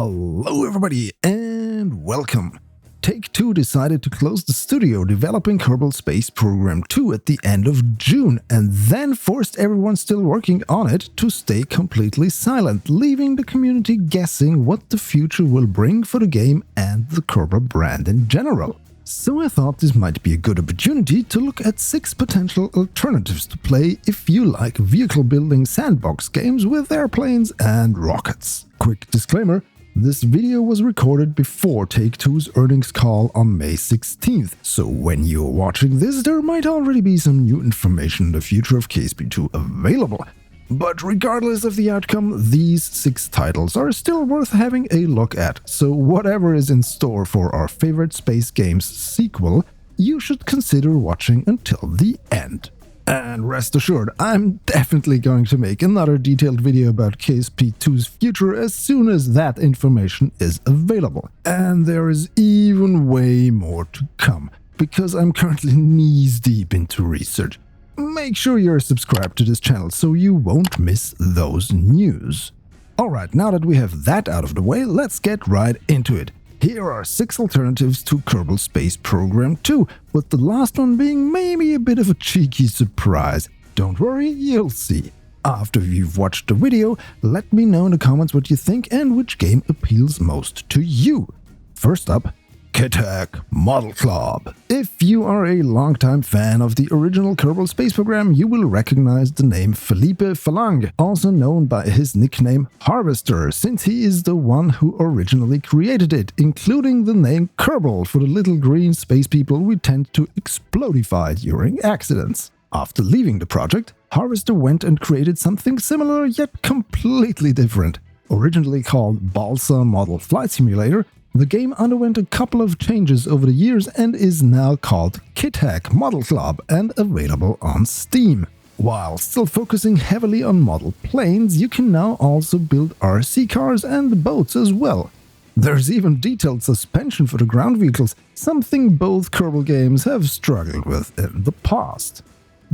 Hello everybody and welcome! Take-Two decided to close the studio developing Kerbal Space Program 2 at the end of June and then forced everyone still working on it to stay completely silent, leaving the community guessing what the future will bring for the game and the Kerbal brand in general. So I thought this might be a good opportunity to look at 6 potential alternatives to play if you like vehicle-building sandbox games with airplanes and rockets. Quick disclaimer, this video was recorded before Take-Two's earnings call on May 16th, so when you're watching this there might already be some new information in the future of KSP2 available. But regardless of the outcome, these 6 titles are still worth having a look at, so whatever is in store for our favorite space games sequel, you should consider watching until the end. And rest assured, I'm definitely going to make another detailed video about KSP2's future as soon as that information is available. And there is even way more to come, because I'm currently knees deep into research. Make sure you're subscribed to this channel so you won't miss those news. Alright, now that we have that out of the way, let's get right into it. Here are 6 alternatives to Kerbal Space Program 2, with the last one being maybe a bit of a cheeky surprise. Don't worry, you'll see. After you've watched the video, let me know in the comments what you think and which game appeals most to you. First up, KitHack Model Club. If you are a longtime fan of the original Kerbal Space Program, you will recognize the name Philippe Falang, also known by his nickname Harvester, since he is the one who originally created it, including the name Kerbal for the little green space people we tend to explodify during accidents. After leaving the project, Harvester went and created something similar yet completely different. Originally called Balsa Model Flight Simulator, the game underwent a couple of changes over the years and is now called KitHack Model Club and available on Steam. While still focusing heavily on model planes, you can now also build RC cars and boats as well. There's even detailed suspension for the ground vehicles, something both Kerbal games have struggled with in the past.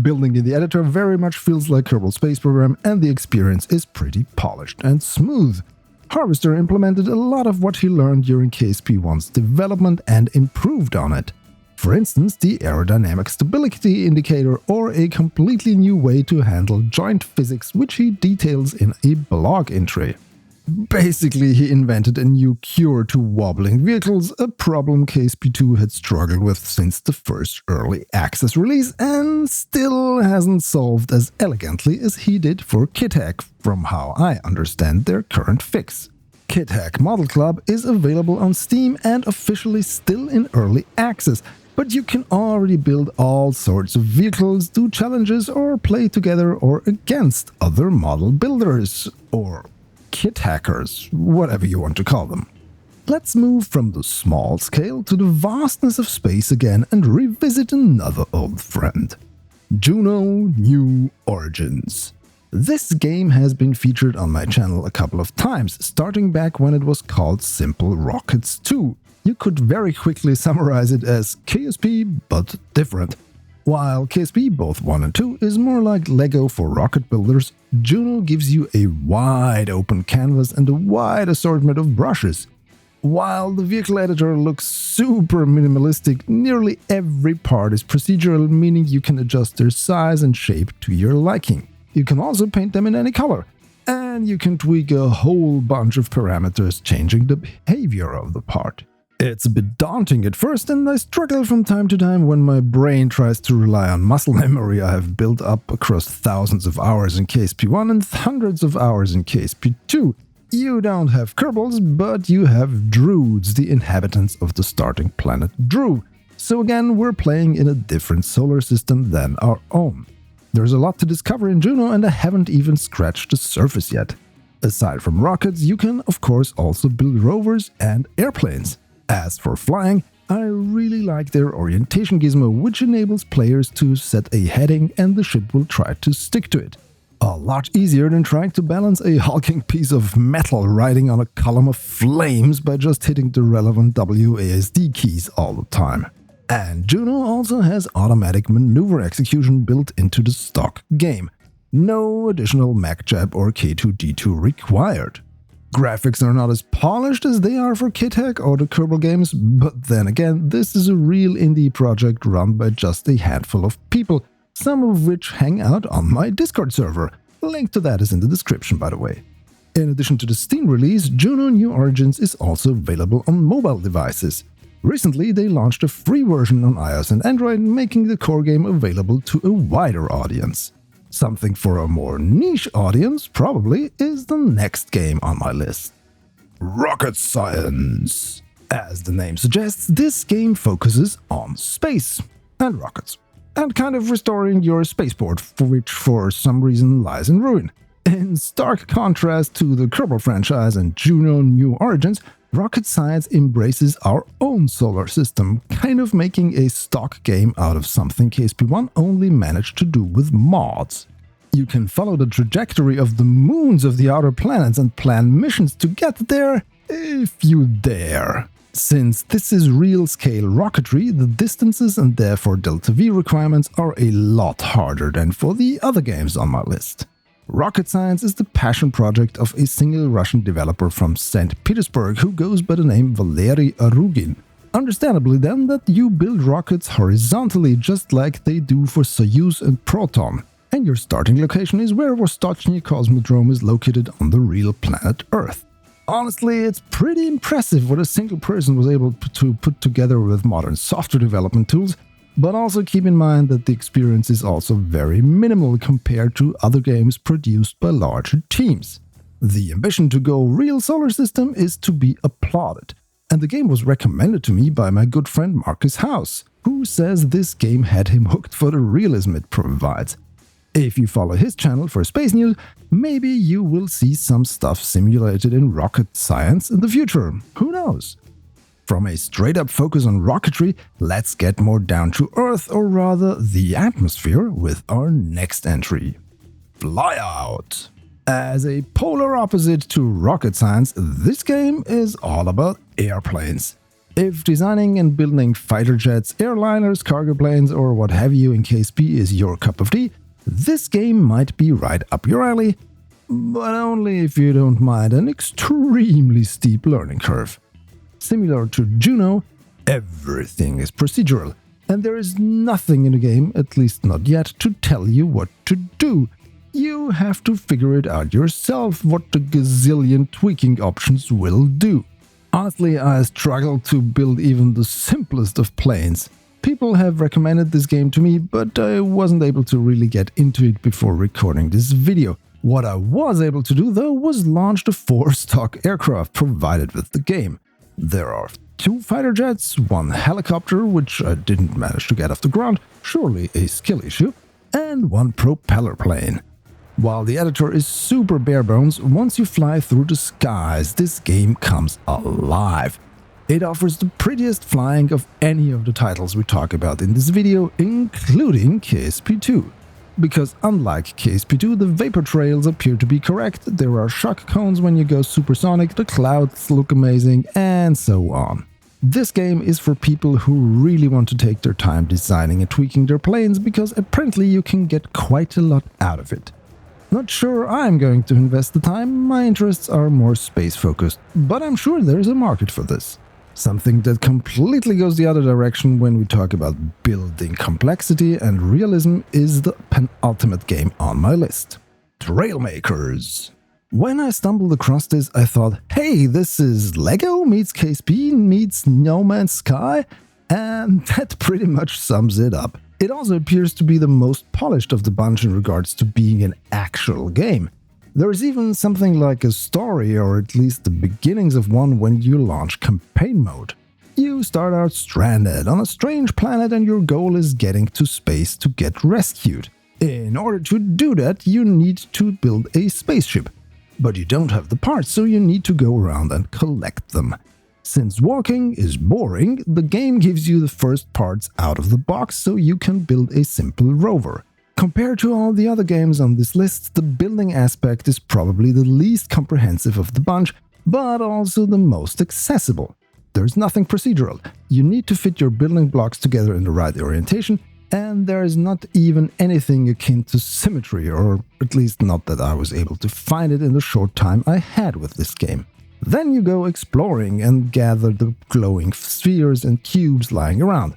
Building in the editor very much feels like Kerbal Space Program and the experience is pretty polished and smooth. Harvester implemented a lot of what he learned during KSP1's development and improved on it. For instance, the aerodynamic stability indicator or a completely new way to handle joint physics, which he details in a blog entry. Basically, he invented a new cure to wobbling vehicles, a problem KSP2 had struggled with since the first early access release and still hasn't solved as elegantly as he did for KitHack, from how I understand their current fix. KitHack Model Club is available on Steam and officially still in early access, but you can already build all sorts of vehicles, do challenges, or play together or against other model builders, or kit hackers, whatever you want to call them. Let's move from the small scale to the vastness of space again and revisit another old friend. Juno New Origins. This game has been featured on my channel a couple of times, starting back when it was called Simple Rockets 2. You could very quickly summarize it as KSP, but different. While KSP both 1 and 2 is more like Lego for rocket builders, Juno gives you a wide open canvas and a wide assortment of brushes. While the vehicle editor looks super minimalistic, nearly every part is procedural, meaning you can adjust their size and shape to your liking. You can also paint them in any color, and you can tweak a whole bunch of parameters, changing the behavior of the part. It's a bit daunting at first, and I struggle from time to time when my brain tries to rely on muscle memory I have built up across thousands of hours in KSP1 and hundreds of hours in KSP2. You don't have Kerbals, but you have Druids, the inhabitants of the starting planet Drew. So again, we're playing in a different solar system than our own. There's a lot to discover in Juno, and I haven't even scratched the surface yet. Aside from rockets, you can of course also build rovers and airplanes. As for flying, I really like their orientation gizmo, which enables players to set a heading and the ship will try to stick to it. A lot easier than trying to balance a hulking piece of metal riding on a column of flames by just hitting the relevant WASD keys all the time. And Juno also has automatic maneuver execution built into the stock game. No additional MacJab or K2D2 required. Graphics are not as polished as they are for KitHack or the Kerbal games, but then again, this is a real indie project run by just a handful of people, some of which hang out on my Discord server. A link to that is in the description, by the way. In addition to the Steam release, Juno New Origins is also available on mobile devices. Recently, they launched a free version on iOS and Android, making the core game available to a wider audience. Something for a more niche audience, probably, is the next game on my list. Rocket Science. As the name suggests, this game focuses on space and rockets, and kind of restoring your spaceport, which for some reason lies in ruin. In stark contrast to the Kerbal franchise and Juno New Origins, Rocket Science embraces our own solar system, kind of making a stock game out of something KSP1 only managed to do with mods. You can follow the trajectory of the moons of the outer planets and plan missions to get there, if you dare. Since this is real-scale rocketry, the distances and therefore delta-v requirements are a lot harder than for the other games on my list. Rocket Science is the passion project of a single Russian developer from St. Petersburg who goes by the name Valery Arugin. Understandably then that you build rockets horizontally just like they do for Soyuz and Proton, and your starting location is where Vostochny Cosmodrome is located on the real planet Earth. Honestly, it's pretty impressive what a single person was able to put together with modern software development tools, but also keep in mind that the experience is also very minimal compared to other games produced by larger teams. The ambition to go real solar system is to be applauded, and the game was recommended to me by my good friend Marcus House, who says this game had him hooked for the realism it provides. If you follow his channel for space news, maybe you will see some stuff simulated in Rocket Science in the future, who knows? From a straight-up focus on rocketry, let's get more down to Earth, or rather the atmosphere, with our next entry. Flyout. As a polar opposite to Rocket Science, this game is all about airplanes. If designing and building fighter jets, airliners, cargo planes, or what have you in KSP is your cup of tea, this game might be right up your alley, but only if you don't mind an extremely steep learning curve. Similar to Juno, everything is procedural, and there is nothing in the game, at least not yet, to tell you what to do. You have to figure it out yourself what the gazillion tweaking options will do. Honestly, I struggled to build even the simplest of planes. People have recommended this game to me, but I wasn't able to really get into it before recording this video. What I was able to do, though, was launch the 4 stock aircraft provided with the game. There are 2 fighter jets, 1 helicopter, which I didn't manage to get off the ground, surely a skill issue, and 1 propeller plane. While the editor is super bare bones, once you fly through the skies, this game comes alive. It offers the prettiest flying of any of the titles we talk about in this video, including KSP2. Because unlike KSP2, the vapor trails appear to be correct, there are shock cones when you go supersonic, the clouds look amazing, and so on. This game is for people who really want to take their time designing and tweaking their planes, because apparently you can get quite a lot out of it. Not sure I'm going to invest the time, my interests are more space-focused, but I'm sure there's a market for this. Something that completely goes the other direction when we talk about building complexity and realism is the penultimate game on my list. Trailmakers. When I stumbled across this, I thought, hey, this is Lego meets KSP meets No Man's Sky, and that pretty much sums it up. It also appears to be the most polished of the bunch in regards to being an actual game. There is even something like a story, or at least the beginnings of one, when you launch campaign mode. You start out stranded on a strange planet and your goal is getting to space to get rescued. In order to do that, you need to build a spaceship. But you don't have the parts, so you need to go around and collect them. Since walking is boring, the game gives you the first parts out of the box so you can build a simple rover. Compared to all the other games on this list, the building aspect is probably the least comprehensive of the bunch, but also the most accessible. There's nothing procedural. You need to fit your building blocks together in the right orientation, and there is not even anything akin to symmetry, or at least not that I was able to find it in the short time I had with this game. Then you go exploring and gather the glowing spheres and cubes lying around.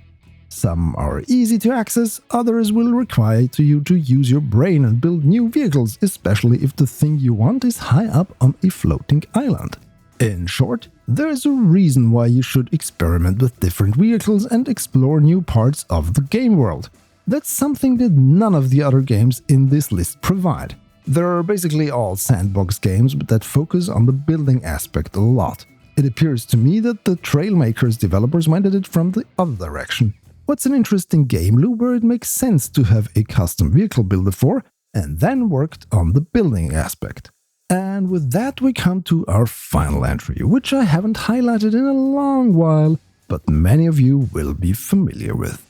Some are easy to access, others will require you to use your brain and build new vehicles, especially if the thing you want is high up on a floating island. In short, there is a reason why you should experiment with different vehicles and explore new parts of the game world. That's something that none of the other games in this list provide. They're basically all sandbox games that focus on the building aspect a lot. It appears to me that the Trailmakers developers went at it from the other direction. What's an interesting game loop where it makes sense to have a custom vehicle builder for, and then worked on the building aspect. And with that we come to our final entry, which I haven't highlighted in a long while, but many of you will be familiar with.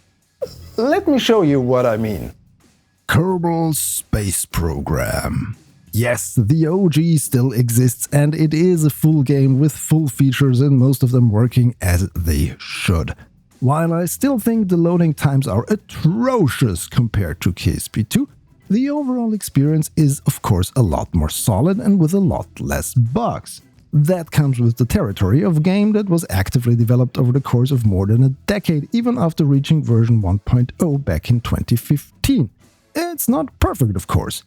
Let me show you what I mean. Kerbal Space Program. Yes, the OG still exists, and it is a full game with full features and most of them working as they should. While I still think the loading times are atrocious compared to KSP2, the overall experience is of course a lot more solid and with a lot less bugs. That comes with the territory of a game that was actively developed over the course of more than a decade, even after reaching version 1.0 back in 2015. It's not perfect, of course.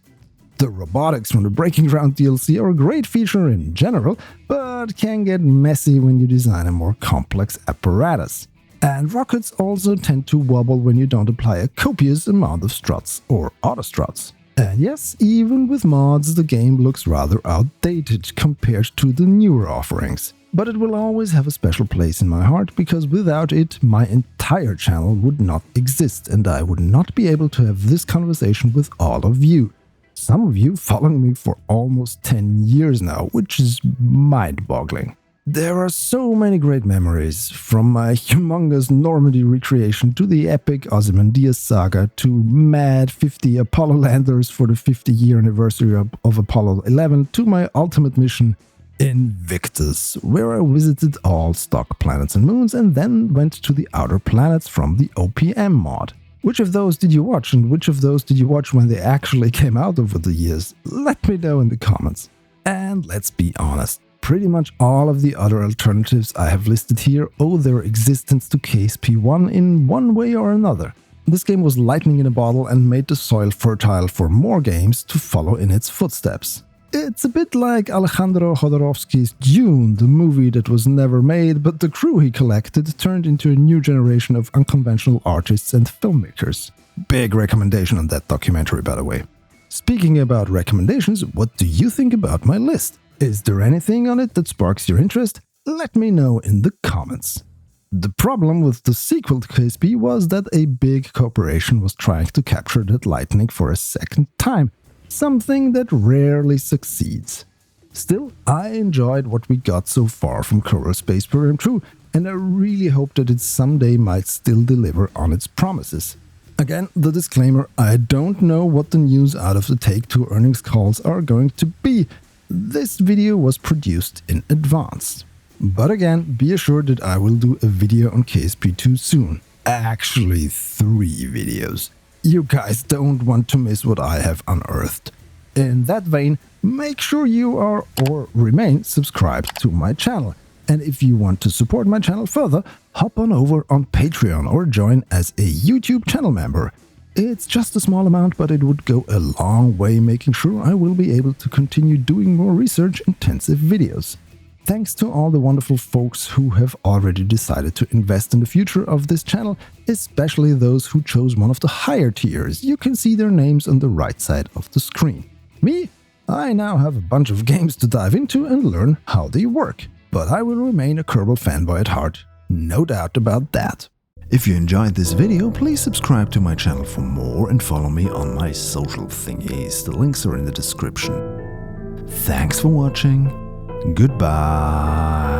The robotics from the Breaking Ground DLC are a great feature in general, but can get messy when you design a more complex apparatus. And rockets also tend to wobble when you don't apply a copious amount of struts or autostruts. And yes, even with mods, the game looks rather outdated compared to the newer offerings. But it will always have a special place in my heart, because without it, my entire channel would not exist and I would not be able to have this conversation with all of you. Some of you following me for almost 10 years now, which is mind-boggling. There are so many great memories, from my humongous Normandy recreation to the epic Ozymandias saga to mad 50 Apollo landers for the 50-year anniversary of Apollo 11 to my ultimate mission, Invictus, where I visited all stock planets and moons and then went to the outer planets from the OPM mod. Which of those did you watch, and which of those did you watch when they actually came out over the years? Let me know in the comments. And let's be honest, pretty much all of the other alternatives I have listed here owe their existence to KSP1 in one way or another. This game was lightning in a bottle and made the soil fertile for more games to follow in its footsteps. It's a bit like Alejandro Jodorowsky's Dune, the movie that was never made, but the crew he collected turned into a new generation of unconventional artists and filmmakers. Big recommendation on that documentary, by the way. Speaking about recommendations, what do you think about my list? Is there anything on it that sparks your interest? Let me know in the comments. The problem with the sequel to KSP was that a big corporation was trying to capture that lightning for a second time, something that rarely succeeds. Still, I enjoyed what we got so far from Kerbal Space Program 2, and I really hope that it someday might still deliver on its promises. Again, the disclaimer, I don't know what the news out of the Take-Two earnings calls are going to be. This video was produced in advance. But again, be assured that I will do a video on KSP2 soon. Actually, 3 videos. You guys don't want to miss what I have unearthed. In that vein, make sure you are or remain subscribed to my channel. And if you want to support my channel further, hop on over on Patreon or join as a YouTube channel member. It's just a small amount, but it would go a long way making sure I will be able to continue doing more research-intensive videos. Thanks to all the wonderful folks who have already decided to invest in the future of this channel, especially those who chose one of the higher tiers. You can see their names on the right side of the screen. Me? I now have a bunch of games to dive into and learn how they work. But I will remain a Kerbal fanboy at heart. No doubt about that. If you enjoyed this video, please subscribe to my channel for more and follow me on my social thingies. The links are in the description. Thanks for watching. Goodbye.